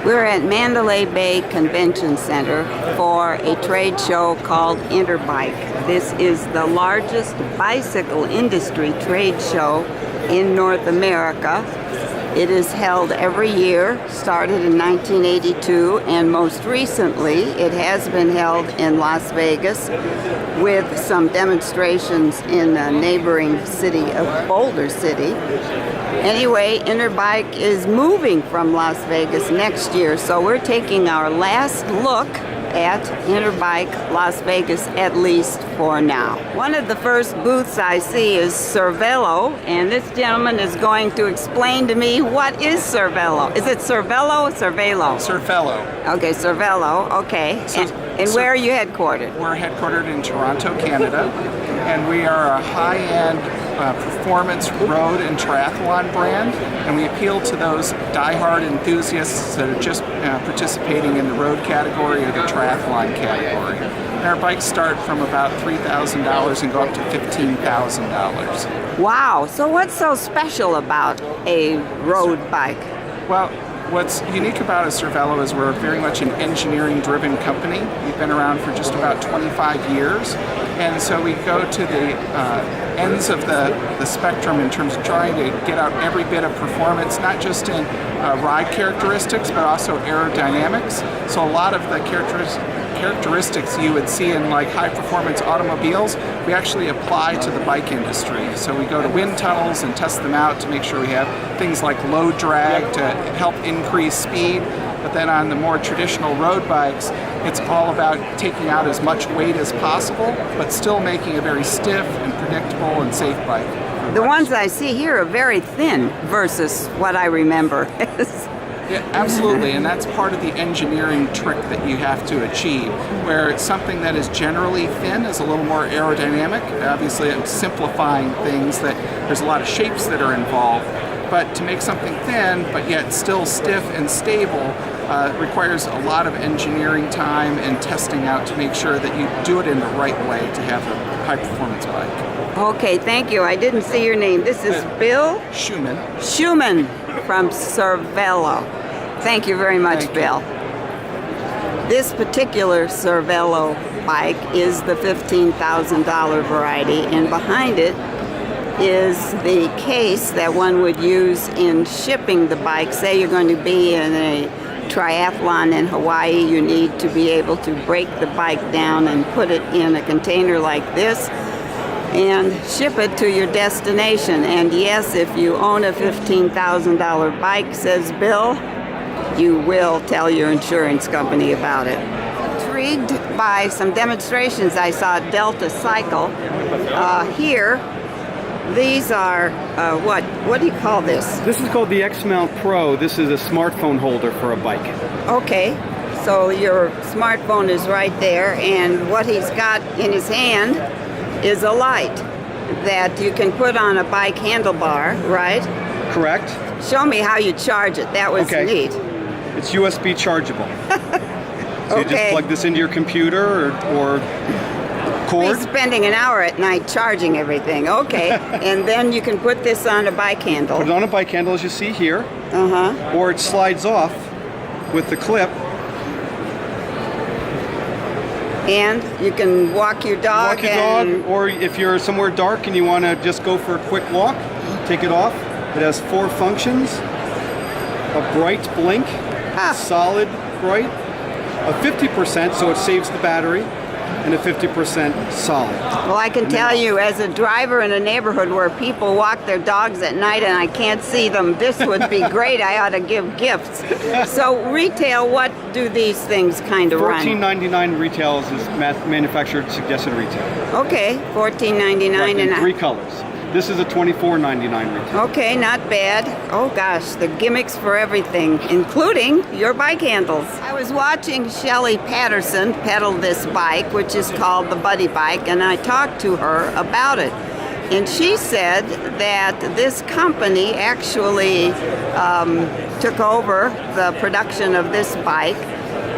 We're at Mandalay Bay Convention Center for a trade show called Interbike. This is the largest bicycle industry trade show in North America. It is held every year, started in 1982, and most recently it has been held in Las Vegas with some demonstrations in the neighboring city of Boulder City. Anyway, Interbike is moving from Las Vegas next year, so we're taking our last look at Interbike Las Vegas, at least for now. One of the first booths I see is Cervelo, and this gentleman is going to explain to me what is Cervelo. Is it Cervelo or Cervelo? Cervelo. Okay, Cervelo, okay. And where are you headquartered? We're headquartered in Toronto, Canada, and we are a high-end performance road and triathlon brand, and we appeal to those die-hard enthusiasts that are just participating in the road category or the triathlon category. And our bikes start from about $3,000 and go up to $15,000. Wow, so what's so special about a road bike? Well, what's unique about a Cervelo is we're very much an engineering-driven company. We've been around for just about 25 years, and so we go to the ends of the spectrum in terms of trying to get out every bit of performance, not just in ride characteristics, but also aerodynamics. So a lot of the characteristics you would see in like high-performance automobiles, we actually apply to the bike industry. So we go to wind tunnels and test them out to make sure we have things like low drag to help increase speed. But then on the more traditional road bikes, it's all about taking out as much weight as possible, but still making a very stiff and predictable and safe bike. The ones I see here are very thin versus what I remember. Yeah, absolutely, and that's part of the engineering trick that you have to achieve, where it's something that is generally thin is a little more aerodynamic. Obviously, it's simplifying things that there's a lot of shapes that are involved, but to make something thin but yet still stiff and stable requires a lot of engineering time and testing out to make sure that you do it in the right way to have a high-performance bike. Okay, thank you. I didn't see your name. This is Bill Schumann. Schumann from Cervelo. Thank you very much, Bill. This particular Cervelo bike is the $15,000 variety, and behind it is the case that one would use in shipping the bike. Say you're going to be in a triathlon in Hawaii, you need to be able to break the bike down and put it in a container like this and ship it to your destination. And yes, if you own a $15,000 bike, says Bill, you will tell your insurance company about it. Intrigued by some demonstrations I saw at Delta Cycle. Here, these are, what do you call this? This is called the X-Mount Pro. This is a smartphone holder for a bike. Okay, so your smartphone is right there, and what he's got in his hand is a light that you can put on a bike handlebar, right? Correct. Show me how you charge it. That was neat. It's USB chargeable. So you just plug this into your computer or cord. He's spending an hour at night charging everything. Okay, and then you can put this on a bike handle. Put it on a bike handle, as you see here. Or it slides off with the clip. And you can walk your dog. Walk your dog, or if you're somewhere dark and you want to just go for a quick walk, take it off. It has 4 functions: a bright blink, solid bright, a 50%, so it saves the battery, and a 50% solid. Well, I can tell you, as a driver in a neighborhood where people walk their dogs at night and I can't see them, this would be great. I ought to give gifts. So retail, what do these things kind of run? $14.99 retails is manufactured suggested retail. Okay, $14.99 right, in 3 colors. This is a $24.99 retail. Okay, not bad. Oh gosh, the gimmicks for everything, including your bike handles. I was watching Shelley Patterson pedal this bike, which is called the Buddy Bike, and I talked to her about it. And she said that this company actually took over the production of this bike,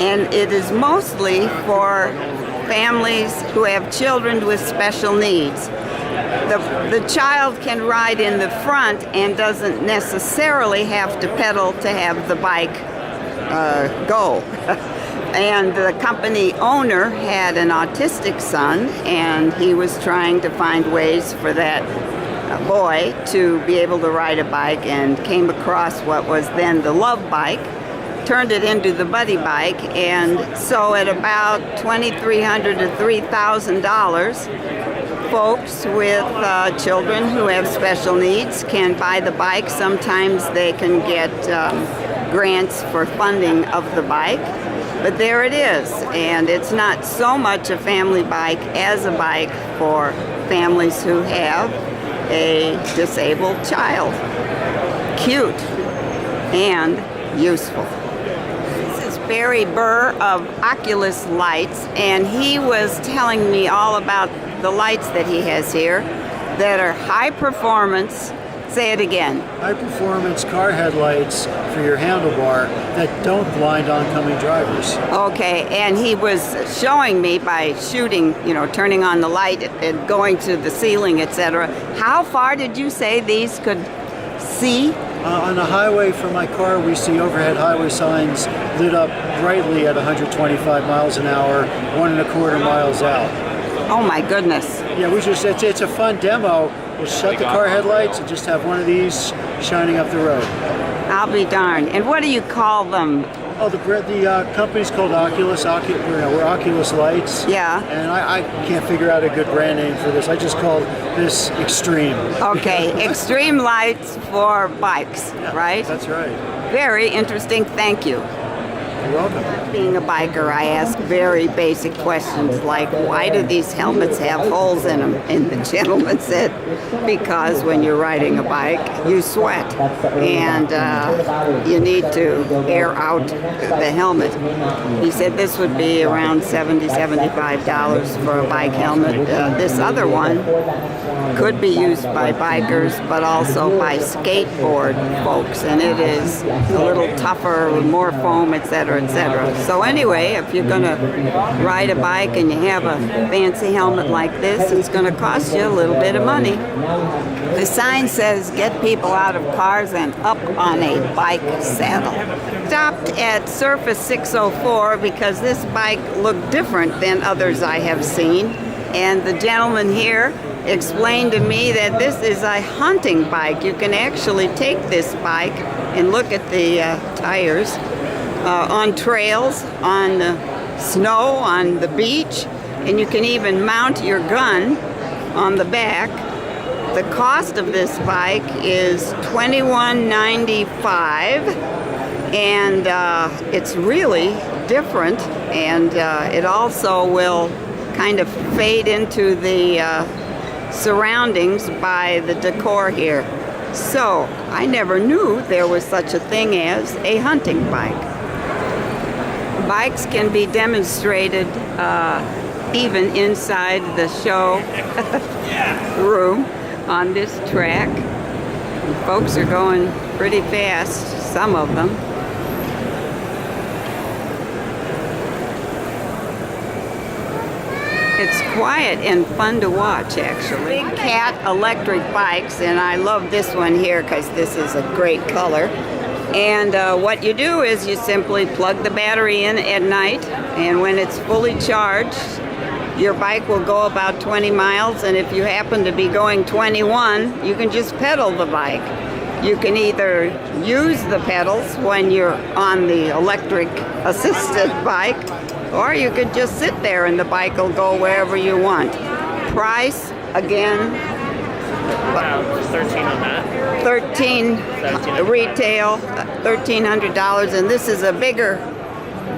and it is mostly for families who have children with special needs. The child can ride in the front and doesn't necessarily have to pedal to have the bike go. And the company owner had an autistic son, and he was trying to find ways for that boy to be able to ride a bike, and came across what was then the Love Bike, turned it into the Buddy Bike, and so at about $2,300 to $3,000, folks with children who have special needs can buy the bike. Sometimes they can get grants for funding of the bike. But there it is, and it's not so much a family bike as a bike for families who have a disabled child. Cute and useful. This is Barry Burr of Oculus Lights, and he was telling me all about the lights that he has here that are high performance. Say it again. High performance car headlights for your handlebar that don't blind oncoming drivers. Okay, and he was showing me by shooting, turning on the light and going to the ceiling, etc. How far did you say these could see? On the highway from my car, we see overhead highway signs lit up brightly at 125 miles an hour, 1.25 miles out. Oh my goodness. Yeah, it's a fun demo. We'll shut the car headlights and just have one of these shining up the road. I'll be darned. And what do you call them? Oh, the company's called Oculus. We're Oculus Lights. Yeah. And I can't figure out a good brand name for this. I just called this Extreme. Okay, Extreme Lights for bikes, right? That's right. Very interesting. Thank you. You're welcome. Being a biker, I ask very basic questions like, why do these helmets have holes in them? And the gentleman said, because when you're riding a bike, you sweat, and you need to air out the helmet. He said this would be around $70, $75 for a bike helmet. This other one could be used by bikers, but also by skateboard folks, and it is a little tougher, with more foam, etc., etc. So anyway, if you're going to ride a bike and you have a fancy helmet like this, it's going to cost you a little bit of money. The sign says, get people out of cars and up on a bike saddle. Stopped at Surface 604 because this bike looked different than others I have seen, and the gentleman here explained to me that this is a hunting bike. You can actually take this bike and look at the tires on trails, on the snow, on the beach, and you can even mount your gun on the back. The cost of this bike is $21.95, and it's really different, and it also will kind of fade into the surroundings by the decor here. So I never knew there was such a thing as a hunting bike. Bikes can be demonstrated even inside the show room on this track. And folks are going pretty fast, some of them. It's quiet and fun to watch, actually. Big Cat electric bikes, and I love this one here because this is a great color. And what you do is you simply plug the battery in at night, and when it's fully charged, your bike will go about 20 miles, and if you happen to be going 21, you can just pedal the bike. You can either use the pedals when you're on the electric assisted bike, or you could just sit there and the bike will go wherever you want. Price, again, 13 on that. 13 retail, $1,300, and this is a bigger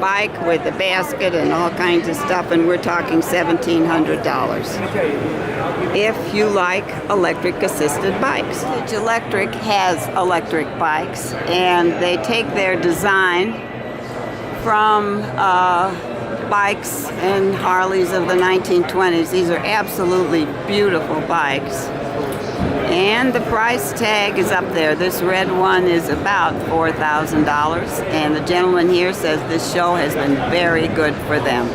bike with a basket and all kinds of stuff, and we're talking $1,700. If you like electric assisted bikes. Electric has electric bikes, and they take their design from bikes and Harleys of the 1920s. These are absolutely beautiful bikes. And the price tag is up there. This red one is about $4,000, and the gentleman here says this show has been very good for them.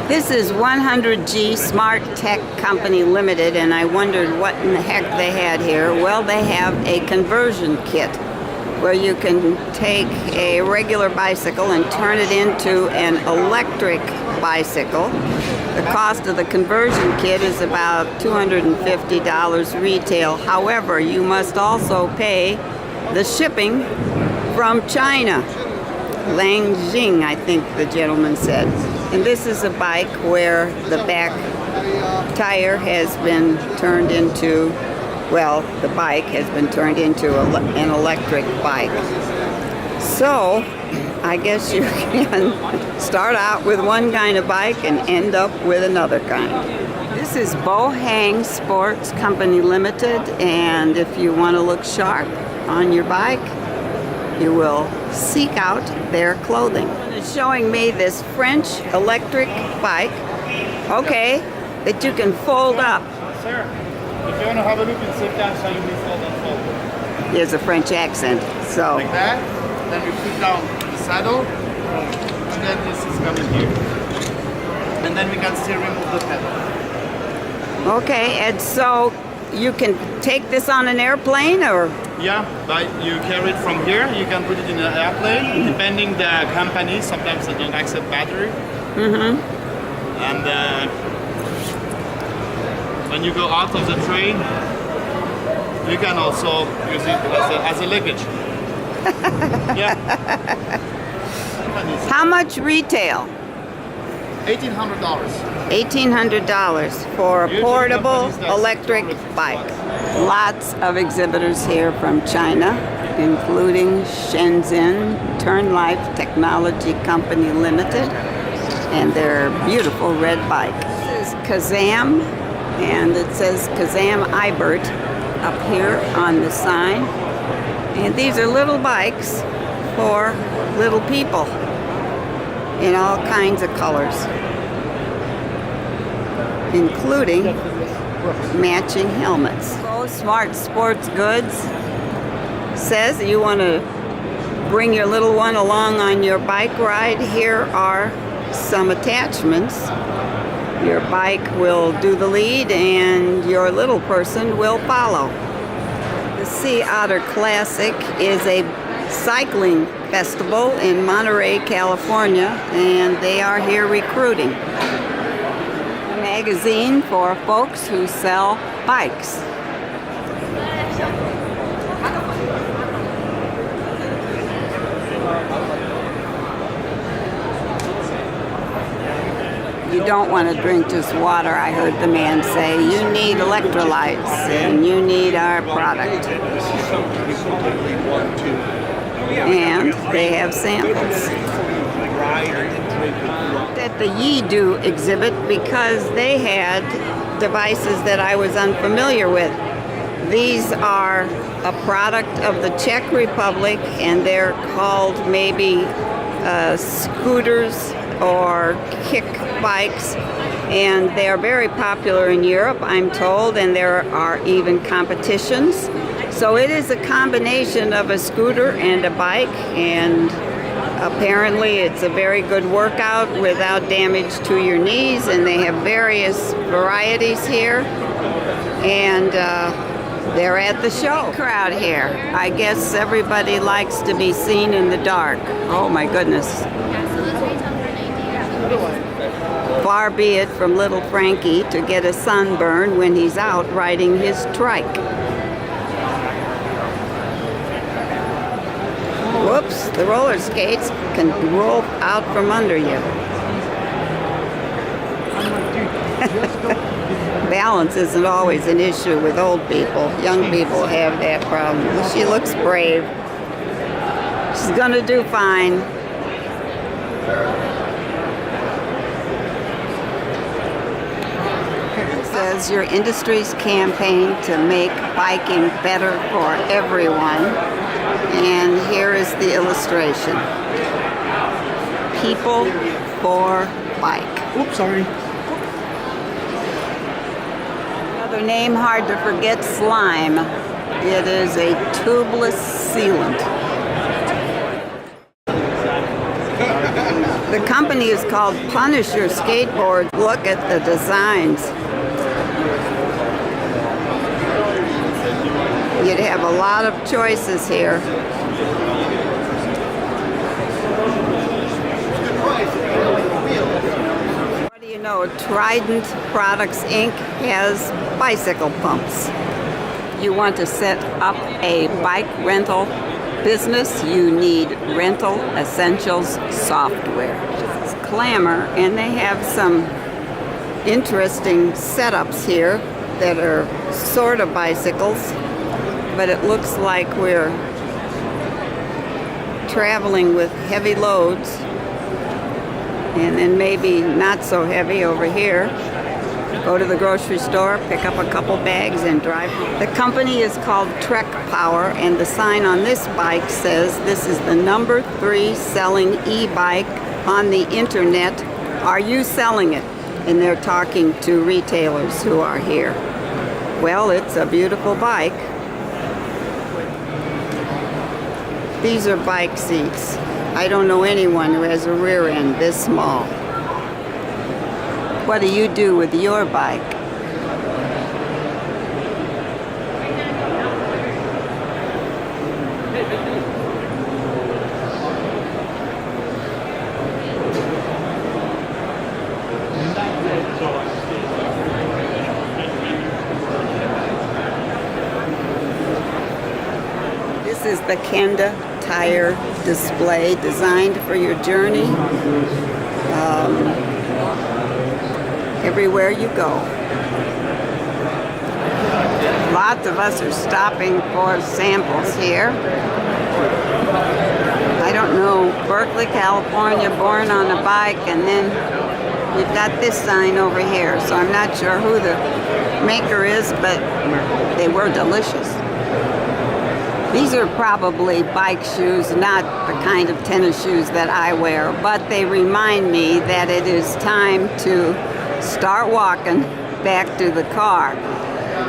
This is 100G Smart Tech Company Limited, and I wondered what in the heck they had here. Well, they have a conversion kit where you can take a regular bicycle and turn it into an electric bicycle. The cost of the conversion kit is about $250 retail. However, you must also pay the shipping from China. Langjing, I think the gentleman said. And this is a bike where the back tire has been turned into, well, the bike has been turned into an electric bike. So, I guess you can start out with one kind of bike and end up with another kind. This is Bohang Sports Company Limited, and if you want to look sharp on your bike, you will seek out their clothing. It's showing me this French electric bike, okay, that you can fold up. Sir, if you want to have a look and sit down so you may fold and fold. He has a French accent, so. Like that, then we put down the saddle, and then this is coming here. And then we can still remove the pedal. Okay, and so you can take this on an airplane, or? Yeah, but you carry it from here, you can put it in an airplane, depending the company, sometimes they don't accept battery. Mm-hmm. And when you go out of the train, you can also use it as a luggage. Yeah. How much retail? $1,800. $1,800 for a Usually portable companies that electric sell it bike. Lots of exhibitors here from China, including Shenzhen Turnlife Technology Company Limited, and their beautiful red bike. This is Kazam, and it says Kazam Ibert up here on the sign. And these are little bikes for little people in all kinds of colors, including matching helmets. So Smart Sports Goods says that you want to bring your little one along on your bike ride. Here are some attachments. Your bike will do the lead and your little person will follow. The Sea Otter Classic is a cycling festival in Monterey, California, and they are here recruiting. A magazine for folks who sell bikes. You don't want to drink just water, I heard the man say. You need electrolytes, and you need our product. And they have samples. At the Yidu exhibit because they had devices that I was unfamiliar with. These are a product of the Czech Republic, and they're called maybe scooters or kick bikes, and they are very popular in Europe, I'm told, and there are even competitions. So it is a combination of a scooter and a bike, and apparently it's a very good workout without damage to your knees, and they have various varieties here, and they're at the show. Crowd here. I guess everybody likes to be seen in the dark. Oh my goodness. Far be it from little Frankie to get a sunburn when he's out riding his trike. Whoops, the roller skates can roll out from under you. Balance isn't always an issue with old people. Young people have that problem. She looks brave. She's gonna do fine. Says your industry's campaign to make biking better for everyone. And here is the illustration. People for bike. Oops, sorry. Another name hard to forget, slime. It is a tubeless sealant. The company is called Punisher Skateboard. Look at the designs. You'd have a lot of choices here. You know, Trident Products Inc. has bicycle pumps. You want to set up a bike rental business, you need Rental Essentials software. It's Clamor, and they have some interesting setups here that are sort of bicycles, but it looks like we're traveling with heavy loads, and then maybe not so heavy over here. Go to the grocery store, pick up a couple bags, and drive. The company is called Trek Power, and the sign on this bike says this is the number 3 selling e-bike on the internet. Are you selling it? And they're talking to retailers who are here. Well, it's a beautiful bike. These are bike seats. I don't know anyone who has a rear end this small. What do you do with your bike? This is the Kenda tire display designed for your journey. Everywhere you go. Lots of us are stopping for samples here. I don't know, Berkeley, California, born on a bike, and then we've got this sign over here, so I'm not sure who the maker is, but they were delicious. These are probably bike shoes, not the kind of tennis shoes that I wear, but they remind me that it is time to start walking back to the car.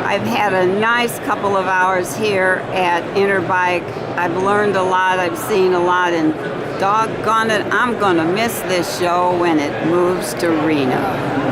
I've had a nice couple of hours here at Interbike. I've learned a lot, I've seen a lot, and doggone it, I'm gonna miss this show when it moves to Reno.